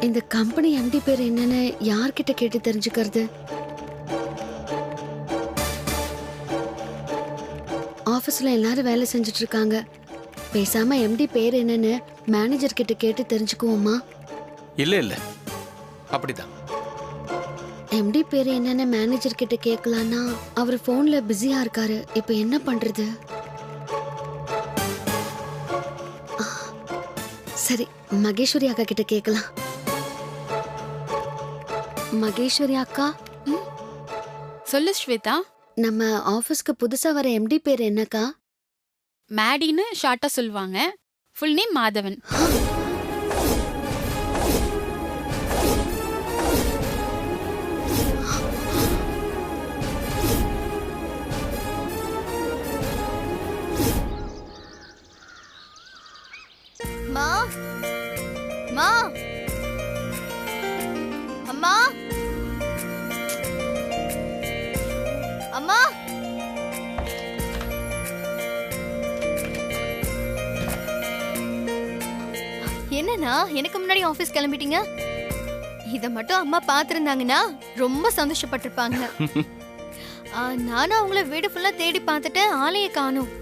இந்த company MD பேர் என்னன்னு யார்கிட்ட கேட்டு தெரிஞ்சுக்கிறது? ஆபீஸ்ல எல்லாரும் வேலை செஞ்சுட்டு இருக்காங்க. பேசாம எம்டி பேர் என்னன்னு மேனேஜர் கிட்ட கேட்டு தெரிஞ்சுக்குவோமா? இல்ல இல்ல, அப்படிதான். எம்டி பேர் என்னன்னு மேனேஜர் கிட்ட கேட்கலான்னா அவர் போன்ல பிஸியா இருக்காரு. இப்ப என்ன பண்றது? சரி, மகேஸ்வரி அக்கா கிட்ட கேட்கலாம். மகேஸ்வரி அக்கா, சொல்லு ஸ்வேதா. நம்ம ஆபீஸ்க்கு புதுசா வர எம்டி பேர் என்னக்கா? மேடின்னு ஷார்ட்டா சொல்லுவாங்க. Full name Madhavan. மா மா அம்மா அம்மா என்னன்னா எனக்கு முன்னாடி ஆபீஸ் கிளம்பிட்டீங்க? இத மட்டும் அம்மா பாத்துருந்தாங்கன்னா ரொம்ப சந்தோஷப்பட்டிருப்பாங்க. நானும் அவங்கள வீடு ஃபுல்லா தேடி பார்த்துட்டு ஆளையே காணோம்.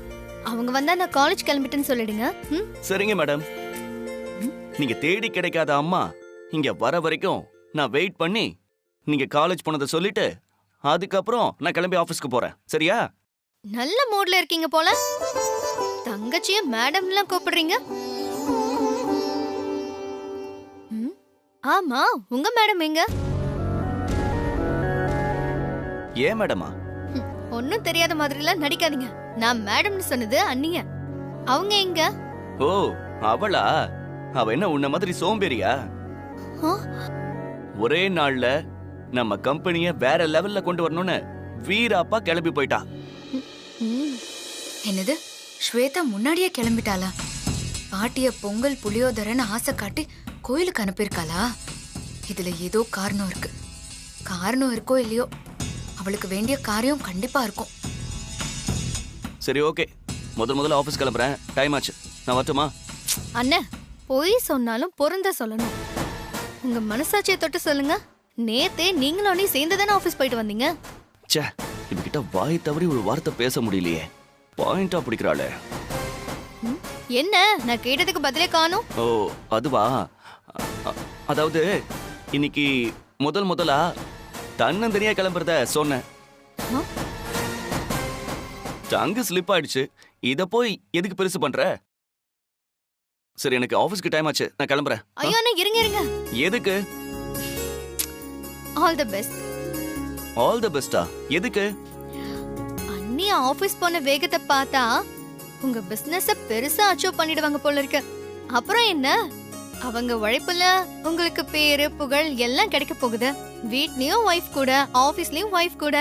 அவங்க வந்தா நான் காலேஜ் கிளம்பிட்டேன்னு சொல்லிடுங்க. சரிங்க மேடம். நீங்க தேடி கிடைக்காத அம்மா இங்க வர வரைக்கும் நான் வெயிட் பண்ணி நீங்க காலேஜ் போனதை சொல்லிட்டு அதுக்கப்புறம் நான் கிளம்பி ஆபீஸ்க்கு போறேன். சரியா? நல்ல மூட்ல இருக்கீங்க போல. தங்கச்சிய மேடம்லாம் கூப்பிடுறீங்க. ஆமா, உங்க மேடம் எங்க? ஏன் மேடமா? ஒன்னும் தெரியாத மாதிரிலாம் நடிக்காதீங்க. நான் மேடம்னு சொன்னது அண்ணிய. அவங்க எங்க? ஓ, அவளா? அவ என்ன உன்ன மாதிரி சோம்பேறியா? ஒரே நாள்ல நம்ம கம்பெனிய வேற லெவல்ல கொண்டு வரணும்னு வீராப்பா கிளம்பி போயிட்டா. என்னது, ஸ்வேதா முன்னாடியே கிளம்பிட்டாளா? பாட்டிய பொங்கல் புளியோதரன்னு ஆசை காட்டி கோயிலுக்கு அனுப்பியிருக்காளா? இதுல ஏதோ காரணம் இருக்கு. காரணம் இருக்கோ இல்லையோ, அவளுக்கு வேண்டிய காரியம் கண்டிப்பா இருக்கும். சரி, ஓகே. முதல்ல ஆபீஸ் கிளம்புறேன். டைம் ஆச்சு. நான் வரட்டுமா? அண்ணே, பொய் சொன்னாலும் பொருந்த சொல்லணும். உங்க மனசாட்சியை தொட்டு சொல்லுங்க. நேத்தே நீங்களும் நீ சேர்ந்துதானே ஆபீஸ் போயிட்டு வந்தீங்க. ச்சே, இவகிட்ட வாய் தவறி ஒரு வார்த்தை பேச முடியலையே. பாயிண்டா பிடிக்கிறாளே. என்ன, நான் கேட்டதுக்கு பதிலே காணோம். ஓ, அதுவா? அதாவது இன்னைக்கு முதலா தன்னந்தனியா கிளம்புறத சொன்னேன். டங்கு ஸ்லிப் ஆயிடுச்சு. இத போய் எதுக்கு பெருசு பண்ற? சரி, எனக்கு ஆபீஸ்க்கு டைம் ஆச்சு. நான் கிளம்புறேன். ஐயோ அண்ணா, இருங்க. எதுக்கு? All the best. All the பெஸ்டா? எதுக்கு? அண்ணி ஆபீஸ் போன வேகத்தை பார்த்தா உங்க பிசினஸ பெருசா அச்சீவ் பண்ணிடுவாங்க போல இருக்கு. அப்புறம் என்ன, அவங்க உழைப்புல உங்களுக்கு பேரு புகழ் எல்லாம் கிடைக்க போகுது. வீட்லயும் வைஃப் கூட, ஆபீஸ்லயும் வைஃப் கூட.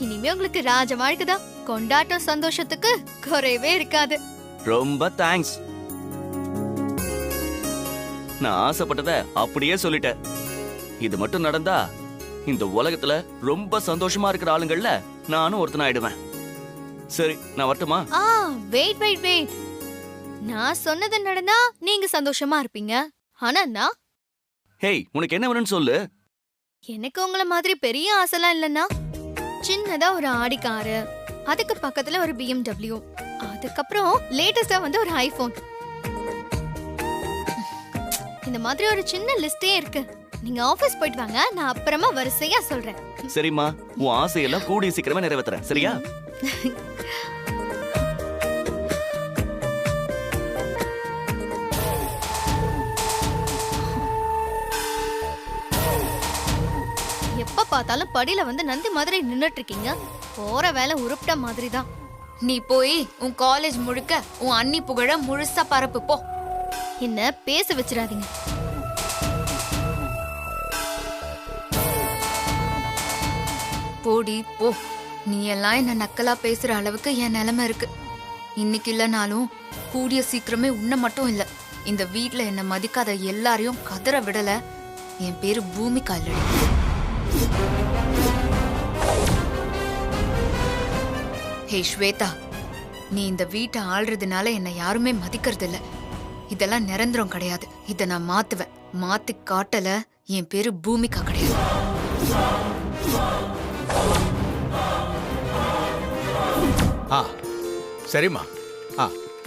இனிமே உங்களுக்கு ராஜ வாழ்க்கைதான். கொண்டாட்டம் சந்தோஷத்துக்கு குறைவே இருக்காது. ரொம்ப தேங்க்ஸ். நான் ஆசைப்பட்டத அப்படியே சொல்லிட்டேன். இது மட்டும் நடந்தா இந்த உலகத்துல ரொம்ப சந்தோஷமா இருக்கிற ஆளுங்கள்ல நானும் ஒருத்தன் ஆயிடுவேன். சரி, நான் வரட்டுமா? வெயிட். நான் சொன்னது நடந்தா நீங்க சந்தோஷமா இருப்பீங்க. ஆனா நான், ஹேய், உனக்கு என்ன வேணும்னு சொல்லு. எனக்கு உங்கள மாதிரி பெரிய ஆசைலாம் இல்லன்னா, சின்னதா ஒரு ஆடி காரு, அதுக்கு பக்கத்துல ஒரு BMW, அதுக்கப்புறம் லேட்டஸ்டா வந்து ஒரு ஐபோன். இந்த மாதிரி ஒரு சின்ன லிஸ்டே இருக்கு. நீங்க ஆபீஸ் போயிட்டு வாங்க, நான் அப்புறமா வரிசையா சொல்றேன். சரிம்மா, உன் ஆசையெல்லாம் கூடிய சீக்கிரமா நிறைவேத்துறேன். சரியா? எப்ப பார்த்தாலும் படியில வந்து நந்தி மாதிரி நின்னுட்டு இருக்கீங்க. போற வேலை உருப்பிட்ட மாதிரி தான். நீ போய் உன் காலேஜ் முழுக்க உன் அண்ணி புகழ முழுசா பரப்பு போ. என்ன பேச வச்சிடாதீங்க. போடி போ. நீ எல்லாம் என்ன நக்கலா பேசுற அளவுக்கு என் நிலைமை இருக்கு. இன்னைக்கு இல்லனாலும் கூடிய சீக்கிரமே உன்னை மட்டும் இல்ல, இந்த வீட்ல என்ன மதிக்காத எல்லாரையும் கதற விடல. என் பேரு பூமிகா இல்லடி. ஹே ஸ்வேதா, நீ இந்த வீட்டை ஆள்றதுனால என்ன யாருமே மதிக்கிறது இல்ல. இதெல்லாம் நிரந்தரம் கிடையாது. இத நான் மாத்துவேன். மாத்தி காட்டல என் பேரு பூமிகா கிடையாது. சரிம்மா.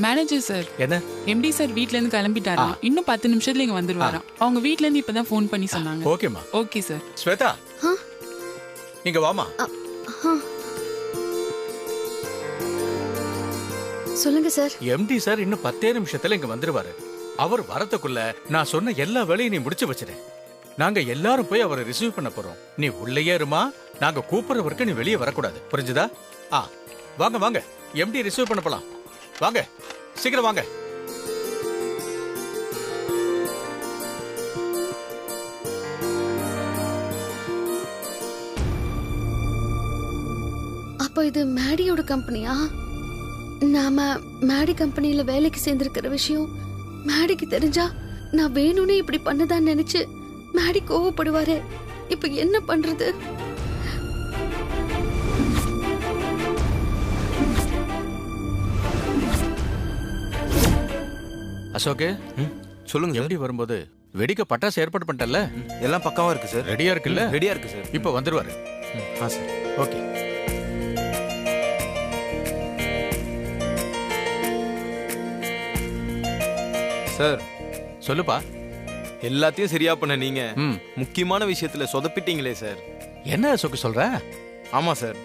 மேனேஜர் சார், என்ன எம்டி சார் வீட்ல இருந்து கிளம்பிட்டாராம். இன்னும் 10 நிமிஷத்துல இங்க வந்துருவாராம். அவங்க வீட்ல இருந்து இப்பதான் ஃபோன் பண்ணி சொன்னாங்க. ஓகேம்மா. Okay sir. ஸ்வேதா, இங்க வாமா. சொல்லுங்க சார். எம்டி சார் இன்னும் 10 நிமிஷத்துல இங்க வந்துருவாரு. அவர் வரதுக்குள்ள நான் சொன்ன எல்லா வேலையும் நீ முடிச்சு வச்சிரு. நாங்க எல்லாரும் போய் அவரை ரிசீவ் பண்ண போறோம். நீ உள்ளேயே இருமா. நாங்க கூப்பிடுற வரைக்கும் நீ வெளியே வரக்கூடாது. புரிஞ்சுதா? வாங்க வாங்க, எம்டி ரிசீவ் பண்ண போலாம். வாங்க, சீக்கிரம் வாங்க. அப்போ இது மேடியோட கம்பெனியா? நாம மேடி கம்பெனில வேலைக்கு சேர்ந்திருக்கிற விஷயம் மேடிக்கு தெரிஞ்சா நான் வேணும்னே இப்படி பண்ணதான் நினைச்சு மேடி கோவப்படுவாரு. இப்ப என்ன பண்றது? அசோக், சொல்லுங்க. எப்படி வரும்போது வெடிக்க பட்டாசு ஏற்பாடு பண்ணிட்டல? எல்லாம் பக்காவா இருக்கு சார். ரெடியா இருக்குல்ல? ரெடியா இருக்கு சார். இப்ப வந்துருவாரு. சார். ஓகே. சார் சொல்லுப்பா. எல்லாத்தையும் சரியா பண்ண நீங்க ம். முக்கியமான விஷயத்துல சொதப்பிட்டீங்களே சார். என்ன அசோக் சொல்ற? ஆமா சார்,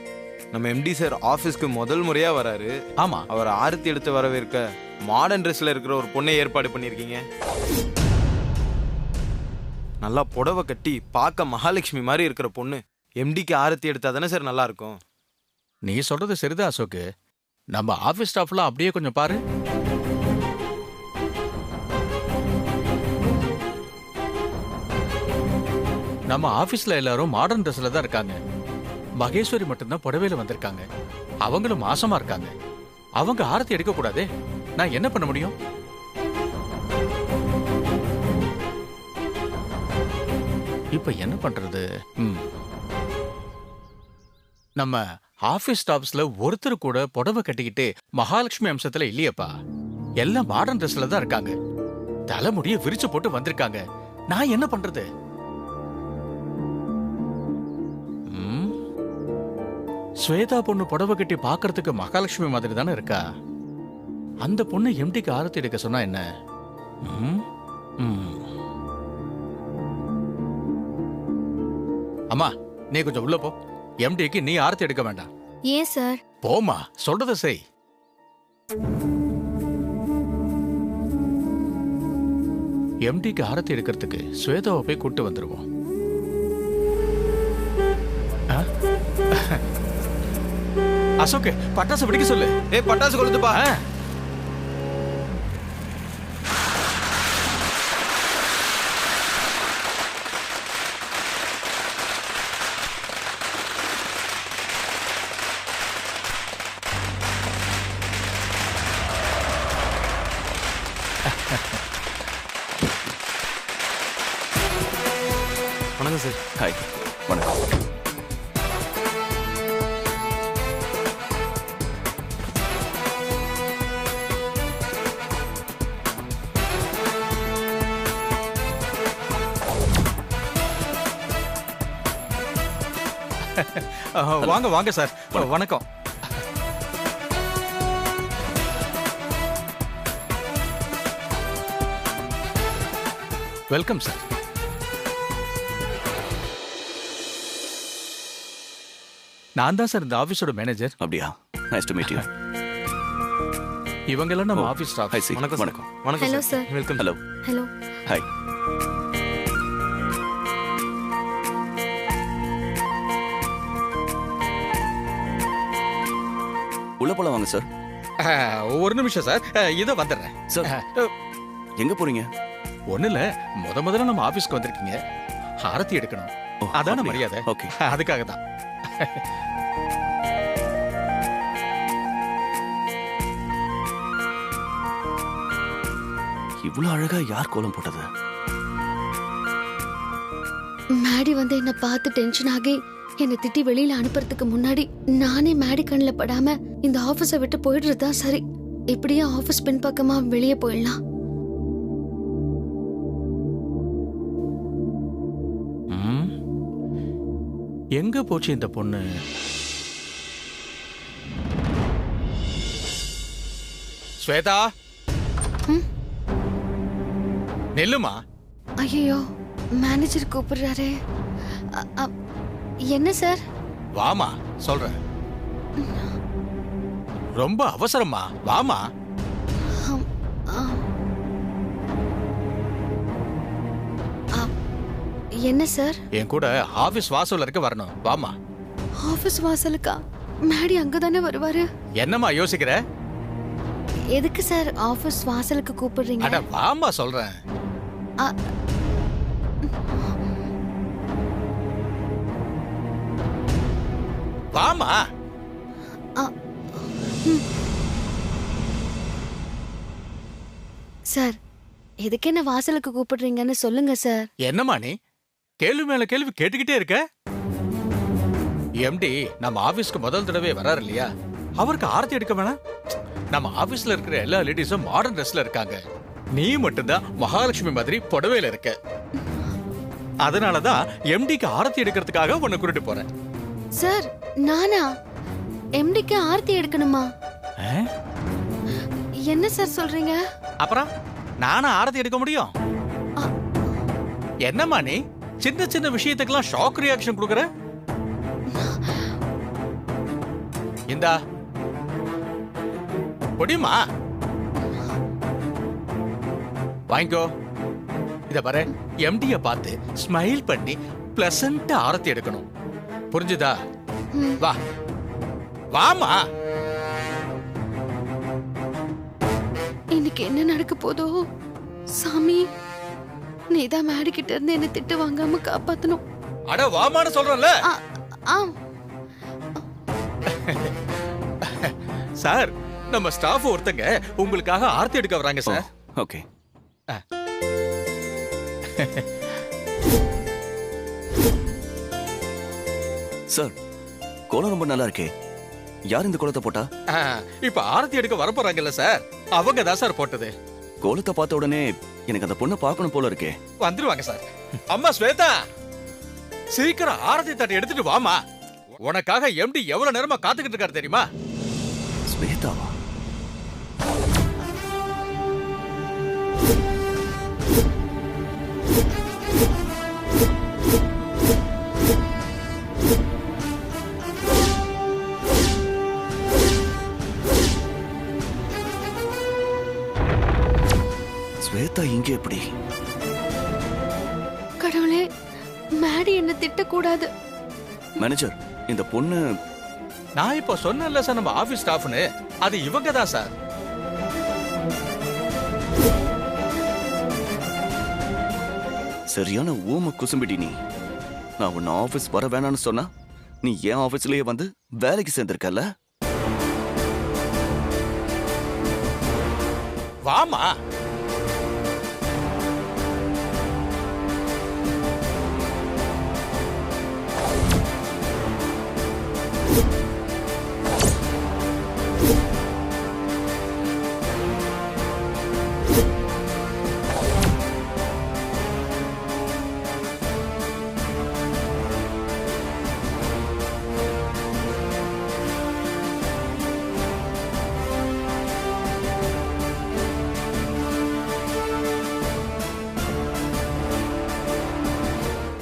நம்ம எம்டி சார் ஆபீஸ்க்கு முதல் முறையா வராரு. ஆமா. அவர் ஆரத்தி எடுத்து வரவேற்க மாடர்ன் ட்ரெஸ்ல இருக்கிற ஒரு பொண்ணை ஏற்பாடு பண்ணிருக்கீங்க. நல்லா புடவை கட்டி பார்க்க மகாலட்சுமி மாதிரி இருக்கிற பொண்ணு எம்டிக்கு ஆரத்தி எடுத்தா தானே சார் நல்லா இருக்கும். நீ சொல்றது சரிதான் அசோக். நம்ம ஆபீஸ் ஸ்டாஃப்லாம் அப்படியே கொஞ்சம் பாரு. நம்ம ஆபீஸ்ல எல்லாரும் மாடர்ன் ட்ரெஸ்ல தான் இருக்காங்க. மகேஸ்வரி மட்டும்தான் புடவையில வந்திருக்காங்க. அவங்களும் மாசமா இருக்காங்க. அவங்க ஆரத்தி எடுக்க கூடாதே. நான் என்ன பண்ண முடியும்? இப்ப என்ன பண்றது? நம்ம ஆபீஸ் ஸ்டாஃப்ஸ்ல ஒருத்தர் கூட புடவை கட்டிக்கிட்டு மகாலட்சுமி அம்சத்துல இல்லையப்பா. எல்லாம் மாடர்ன் ட்ரெஸ்ல தான் இருக்காங்க. தலைமுடிய விரிச்சு போட்டு வந்திருக்காங்க. நான் என்ன பண்றது? ஸ்வேதா பொண்ணு புடவை கட்டி பாக்குறதுக்கு மகாலட்சுமி மாதிரி தானே இருக்கா. அந்த பொண்ணு எம்டிக்கு ஆரத்தி எடுக்க சொன்னா என்ன? அம்மா, நீ கொஞ்சம் உள்ள போ. எம்டிக்கு நீ ஆரத்தி எடுக்க வேண்டாம். ஏன் சார்? போமா, சொல்றத செய். எம்டிக்கு ஆரத்தி எடுக்கிறதுக்கு ஸ்வேதாவை போய் கூட்டு வந்துருவோம். அசோக், பட்டாசு வெடிக்க சொல்லு. பட்டாசு கொளுத்துப்பா. வணக்கம் சார். ஹாய். வணக்கம். வாங்க வாங்க சார். வணக்கம். Welcome sir. நான் தான் சார் இந்த ஆபீஸோட மேனேஜர். அப்படியா? Nice to meet you. இவங்க எல்லாம் நம்ம ஆபீஸ் ஸ்டாஃப். Hi C. வணக்கம். வணக்கம். வணக்கம் Hello, sir. Welcome. Hello. Hello. Hi. உள்ள போல வாங்க சார். ஒரு நிமிஷம் சார், இத வந்துடுறேன் சார். எங்க போறீங்க? ஒண்ணு இல்ல, முதல்ல நம்ம ஆபீஸ்க்கு வந்திருக்கீங்க. ஆரத்தி எடுக்கணும். அதான மரியாதை. ஓகே. அதுக்காக தான். இவ்வளவு அழகா யார் கோலம் போட்டது? மேடி வந்து என்ன பார்த்து டென்ஷன் ஆகி என்னை திட்டி வெளியில அனுப்புறதுக்கு முன்னாடி நானே மேடி கண்ணில் படாம இந்த ஆபீஸை விட்டு போயிடுறதுதான் சரி. இப்படியே ஆபீஸ் பின்பக்கமா வெளியே போயிடலாம். எங்க போச்சு இந்த பொண்ணு? ஸ்வேதா, நெல்லுமா. ஐயோ, மேனேஜர் கூப்பிடுறாரு. என்ன சார்? வாமா, சொல்றேன். ரொம்ப அவசரமா, வாமா. என்ன சார்? என் கூட ஆபீஸ் வாசல்ல இருக்க வரணும், வாமா. ஆபீஸ் வாசலுக்கா? மேடி அங்கதானே வருவாரு. என்னம்மா யோசிக்கிற? எதுக்கு சார் ஆபீஸ் வாசலுக்கு கூப்பிடுறீங்க? அட வாமா சொல்றேன். வாமா. சார், எதுக்கு என்ன வாசலுக்கு கூப்பிடுறீங்கன்னு சொல்லுங்க சார். என்னம்மா நீ கேள்வி மேல கேள்வி கேட்டுக்கிட்டே இருக்க? எம்டி நம்ம ஆபீஸ்க்கு முதல் தடவை வராரு இல்லையா, அவருக்கு ஆரத்தி எடுக்க வேணாம்? நம்ம ஆபீஸ்ல இருக்கிற எல்லா லேடிஸும் மாடர்ன் ட்ரெஸ்ல இருக்காங்க. நீ மட்டும்தான் மகாலட்சுமி மாதிரி புடவையில இருக்க. அதனாலதான் எம்டிக்கு ஆரத்தி எடுக்கிறதுக்காக உன்னை கூட்டிட்டு போறேன். சார், நானா எம்டிக்கு ஆரத்தி எடுக்கணுமா? என்ன சார் சொல்றீங்க? அப்புறம் நானா ஆரத்தி எடுக்க முடியும்? என்னம்மா நீ சின்ன சின்ன விஷயத்துக்கெல்லாம் ஷாக் ரியாக்ஷன் கொடுக்கற? இந்தா முடியுமா? வாங்கிக்கோ. இத பாரு, எம்டிய பார்த்து ஸ்மைல் பண்ணி பிளசண்டா ஆரத்தி எடுக்கணும். புரிஞ்சுதா? வா வாமா. இன்னைக்கு என்ன நடக்க போதோ சாமி, நீதான் மேடி கிட்ட இருந்து என்ன திட்டு வாங்காம காப்பாத்தணும். அட வாமான்னு சொல்றேன்ல. சார், நம்ம ஸ்டாஃப் ஒருத்தங்க உங்களுக்காக ஆர்த்தி எடுக்க வராங்க சார். ஓகே. சார், கோலம் ரொம்ப நல்லா இருக்கே. யார் இந்த கோலத்தை போட்டா? இப்ப ஆரத்தி எடுக்க வர போறாங்கல்ல சார், அவங்க தான் சார் போட்டது. கோலத்தை பார்த்த உடனே எனக்கு அந்த பொண்ணை பார்க்கணும் போல இருக்கே. வந்துருவாங்க சார். அம்மா ஸ்வேதா, சீக்கிரம் ஆரத்தி தட்டை எடுத்துட்டு வாமா. உனக்காக எம்டி எவ்வளவு நேரமா காத்துக்கிட்டு இருக்காரு தெரியுமா? ஸ்வேதாவா? ஸ்வேதா இங்க எப்படி? கடவுளே, மேடி என்ன திட்டக்கூடாது. மேனேஜர், இந்த பொண்ணு நான் இப்ப சொன்னேன்ல சார், நம்ம ஆபீஸ் ஸ்டாஃப்னு, அது இவங்க தான் சார். சரியான ஊம குசும்பிடி நீ. நான் உன்னை ஆபீஸ் வர வேணான்னு சொன்னா நீ ஏன் ஆபீஸ்லயே வந்து வேலைக்கு சேர்ந்திருக்கல? வாமா.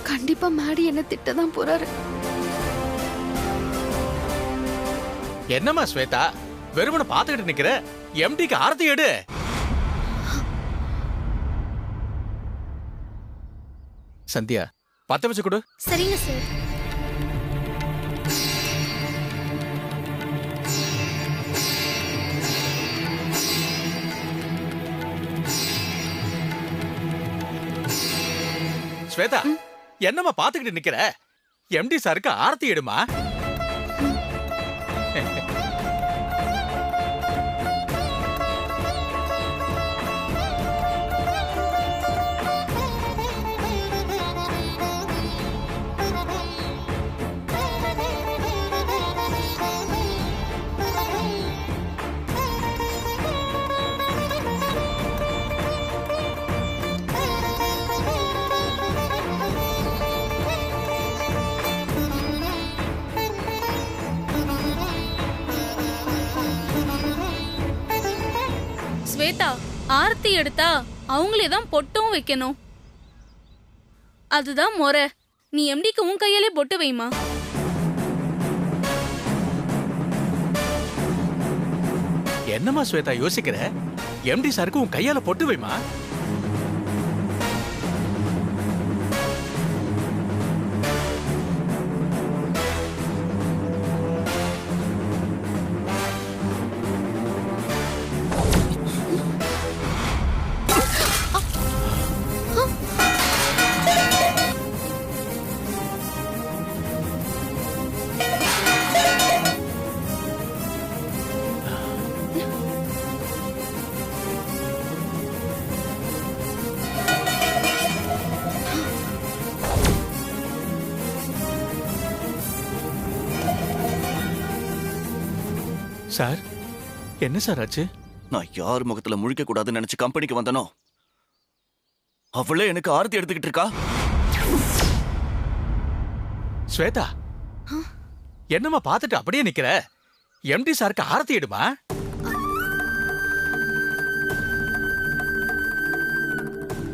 கண்டிப்பா மேடி என்ன திட்டதான் போறாரு. என்னம்மா ஸ்வேதா, வெறுமனை பாத்துக்கிட்டு நிக்கிற? எம்டிக்கு ஆரத்தி எடு. சந்தியா, பத்த வச்சு கொடு. சரிங்க சார். ஸ்வேதா, என்னம்மா பாத்துக்கிட்டு நிக்கிற? எம்டி சாருக்கு ஆரத்தி எடுமா. ஆர்த்தி எடுத்தா அவங்களே தான் பொட்டும் வைக்கணும். அதுதான் முறை. நீ எம்டிக்கு உன் கையாலே பொட்டு வைமா. என்னம்மா ஸ்வேதா யோசிக்கிற? எம்டி சாருக்கு உன் கையால பொட்டு வைமா. சார், என்ன சார் ஆச்சு? நான் யார் முகத்துல முழிக்க கூடாதுன்னு நினைச்சு கம்பெனிக்கு வந்தனோ அவளே எனக்கு ஆர்த்தி எடுத்துக்கிட்டு இருக்கா. ஸ்வேதா, என்னம்மா பார்த்துட்டு அப்படியே நிக்கிற? எம்டி சாருக்கு ஆரத்தி எடுமா.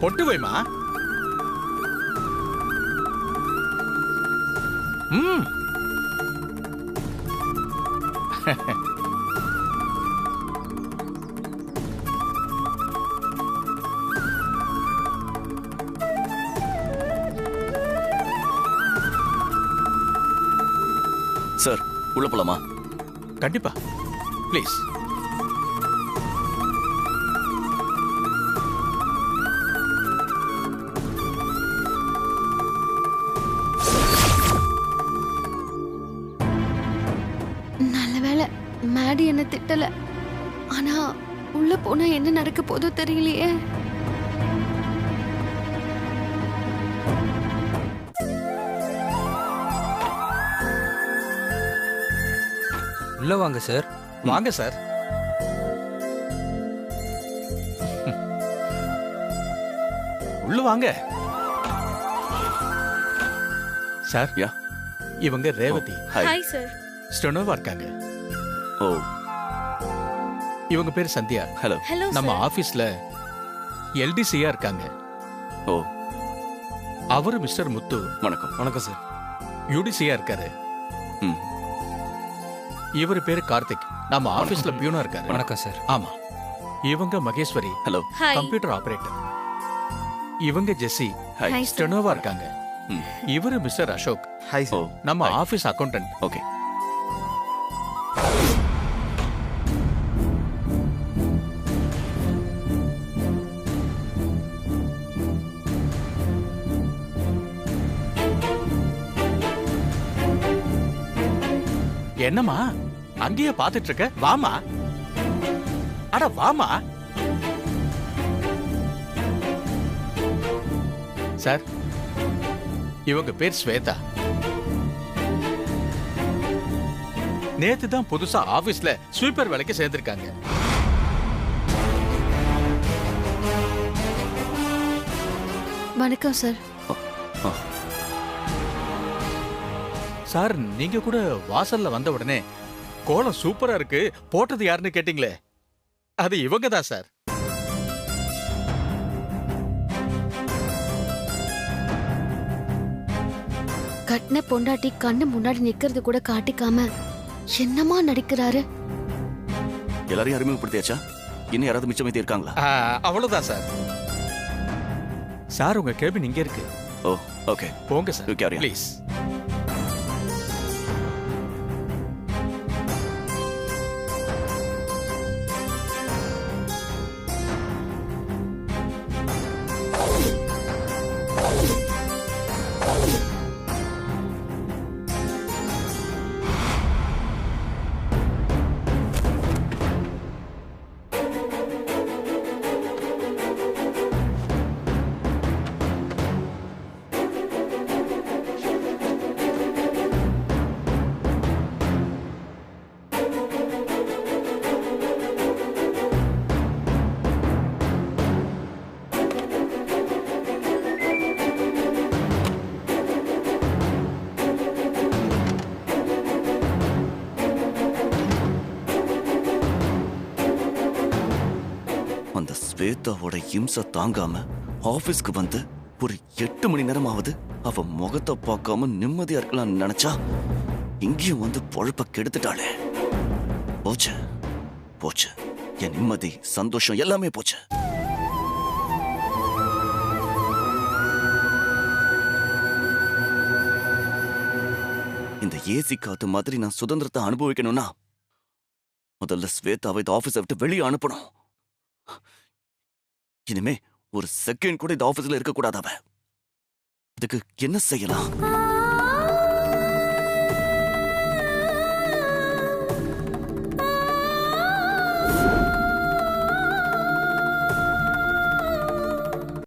பொட்டு வைமா. ம். சார், உள்ள போலாமா? கண்டிப்பா, ப்ளீஸ். நல்ல வேளை மேடி என்ன திட்டல. ஆனா உள்ள போனா என்ன நடக்க போதோ தெரியலையே. உள்ள வாங்க சார். வாங்க சார். உள்ள வாங்க சார். யா, இவங்க ரேவதி. Hi sir. ஸ்டெனோவா இருக்காங்க. ஓ, இவங்க பேர் சந்தியா. ஹலோ. ஹலோ நம்ம சார். ஆபீஸ்ல எல்டிசியா இருக்காங்க. ஓ, அவரு மிஸ்டர் முத்து. வணக்கம். வணக்கம் சார். யூடிசியா இருக்காரு. ம். இவர் பேரு கார்த்திக். நம்ம ஆபீஸ்ல பியூனா இருக்காரு. வணக்கம் சார். ஆமா. இவங்க Maheswari, hello. Hi. Computer operator. இவங்க ஜெஸ்ஸி, ஹாய். Hi sir. ஸ்டெனோவா இருக்காங்க. ம். இவரு mister Ashok, hi oh, sir. நம்ம ஹாய். Office accountant. ஓகே. என்னம்மா அங்கேயே பாத்துட்டு இருக்க? வாமா. அட வாமா. சார், இவங்க பேர் ஸ்வேதா. நேத்து தான் புதுசா ஆபீஸ்ல ஸ்வீப்பர் வேலைக்கு சேர்ந்திருக்காங்க. வணக்கம் சார். சார், நீங்க கூட வாசல்ல வந்த உடனே கோலம் சூப்பரா இருக்கு, போட்டது யாருன்னு கேட்டீங்களே, அது இவங்க தான் சார். கட்டின பொண்டாட்டி கண்ணு முன்னாடி நிக்கிறது கூட காட்டிக்காம என்னமா நடிக்கிறாரு. எல்லாரையும் அறிமுகப்படுத்தியாச்சா? இன்னும் யாராவது மிச்சம் மீதி இருக்காங்களா? அவ்வளவுதான் சார். சார், உங்க கேபின் இங்க இருக்கு. Oh, okay. போங்க sir, You carry on. Please. ஸ்வேதாவோட இம்சை தாங்காம ஆபீஸ்க்கு வந்து ஒரு 8 மணி நேரமாவது அவ முகத்தை பார்க்காம நிம்மதியா இருக்கலாம்னு நினைச்சா இங்கேயும் வந்து பொழப்ப கெடுத்துட்டாளே. போச்சு போச்சு, என் நிம்மதி சந்தோஷம் எல்லாமே போச்சு. இந்த ஏசி காத்து மாதிரி நான் சுதந்திரத்தை அனுபவிக்கணும்னா முதல்ல ஸ்வேதாவை இந்த ஆபீஸை விட்டு வெளியே அனுப்பணும். இனிமே ஒரு செகண்ட் கூட இந்த ஆபீஸ்ல இருக்கக்கூடாது. அவ அதுக்கு என்ன செய்யலாம்?